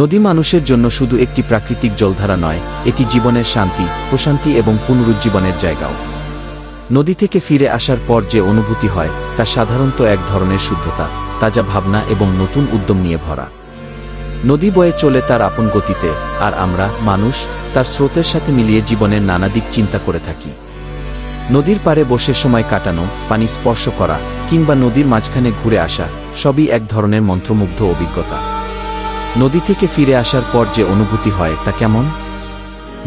নদী মানুষের জন্য শুধু একটি প্রাকৃতিক জলধারা নয়, এটি জীবনের শান্তি, প্রশান্তি এবং পুনরুজ্জীবনের জায়গাও। নদী থেকে ফিরে আসার পর যে অনুভূতি হয় তা সাধারণত এক ধরনের শুদ্ধতা, তাজা ভাবনা এবং নতুন উদ্যম নিয়ে ভরা। নদী বয়ে চলে তার আপন গতিতে, আর আমরা মানুষ তার স্রোতের সাথে মিলিয়ে জীবনের নানা দিক চিন্তা করে থাকি। নদীর পাড়ে বসে সময় কাটানো, পানি স্পর্শ করা কিংবা নদীর মাঝখানে ঘুরে আসা সবই এক ধরনের মন্ত্রমুগ্ধ অভিজ্ঞতা। নদী থেকে ফিরে আসার পর যে অনুভূতি হয় তা কেমন?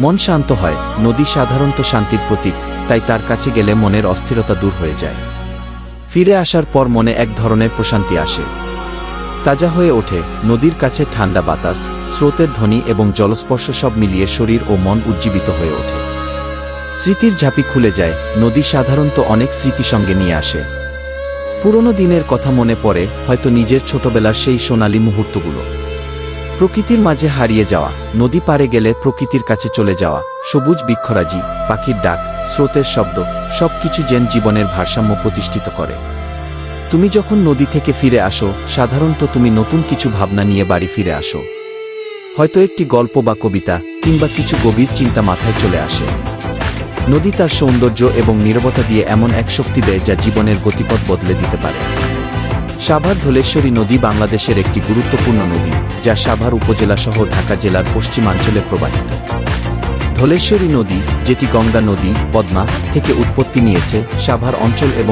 মন শান্ত হয়। নদী সাধারণত শান্তির প্রতীক, তাই তার কাছে গেলে মনের অস্থিরতা দূর হয়ে যায়। ফিরে আসার পর মনে এক ধরনের প্রশান্তি আসে, তাজা হয়ে ওঠে। নদীর কাছে ঠান্ডা বাতাস, স্রোতের ধ্বনি এবং জলস্পর্শ সব মিলিয়ে শরীর ও মন উজ্জীবিত হয়ে ওঠে। স্মৃতির ঝাঁপি খুলে যায়। নদী সাধারণত অনেক স্মৃতি সঙ্গে নিয়ে আসে। পুরনো দিনের কথা মনে পড়ে, হয়তো নিজের ছোটবেলার সেই সোনালী মুহূর্তগুলো। প্রকৃতির মাঝে হারিয়ে যাওয়া, নদী পাড়ে গেলে প্রকৃতির কাছে চলে যাওয়া, সবুজ বৃক্ষরাজি, পাখির ডাক, স্রোতের শব্দ, সবকিছু যেন জীবনের ভারসাম্য প্রতিষ্ঠিত করে। তুমি যখন নদী থেকে ফিরে আসো, সাধারণত তুমি নতুন কিছু ভাবনা নিয়ে বাড়ি ফিরে আসো। হয়তো একটি গল্প বা কবিতা কিংবা কিছু গভীর চিন্তা মাথায় চলে আসে। নদী তার সৌন্দর্য এবং নীরবতা দিয়ে এমন এক শক্তি দেয় যা জীবনের গতিপথ বদলে দিতে পারে। সাভার ধলেশ্বরী নদী বাংলাদেশের একটি গুরুত্বপূর্ণ নদী, যা সাভার উপজেলা সহ ঢাকা জেলার পশ্চিমাঞ্চলে প্রবাহিত। ধলেশ্বরী নদী, যেটি গঙ্গা নদী, পদ্মা থেকে উৎপত্তি নিয়েছে, সাভার অঞ্চল এবং